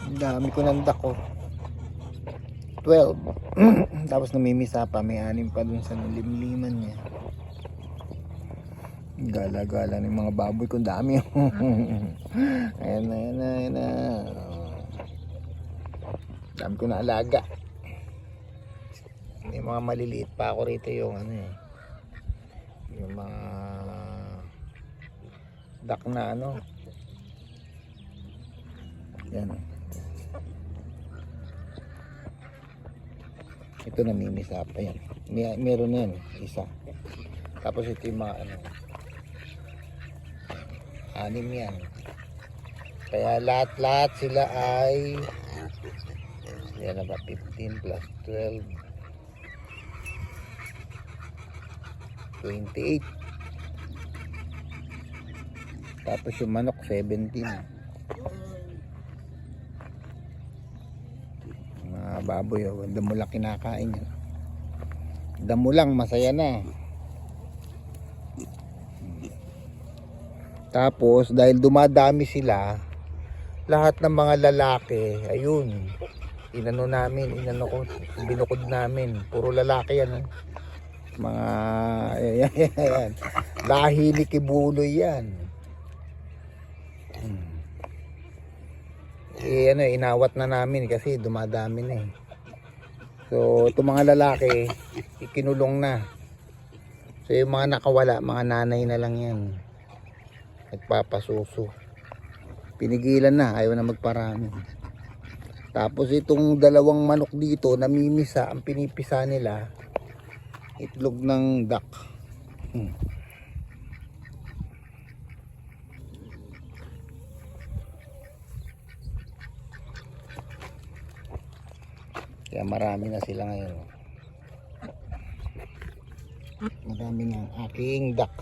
Ang dami ko ng duck, oh. 12. Tapos namimisa pa, may 6 pa dun sa limliman niya. Gala-gala ng mga baboy ko, dami. Ayan na, ayan na, ayan na. Dami ko na alaga. May mga maliliit pa ako rito, yung ano eh, yung mga duck na ano. Yan. Ito namimisa pa yan. Meron na yan, isa. Tapos ito yung mga ano, 6 yan. Kaya lahat sila ay yan na ba, 15 plus 12, 28. Tapos yung manok 17. Mga baboy, oh, damo lang kinakain yan. Damo lang, masaya na. Tapos dahil dumadami sila, lahat ng mga lalaki, ayun, binukod namin, puro lalaki yan, oh. Mga yan. Lahi ni Kibuloy yan. Ano, inawat na namin kasi dumadami na eh. So itong mga lalaki ikinulong na. So yung mga nakawala, mga nanay na lang yan, nagpapasuso. Pinigilan na, ayaw na magparami. Tapos itong dalawang manok dito, namimisa, ang pinipisa nila itlog ng duck. Kaya marami na sila ngayon. Marami na ang aking duck.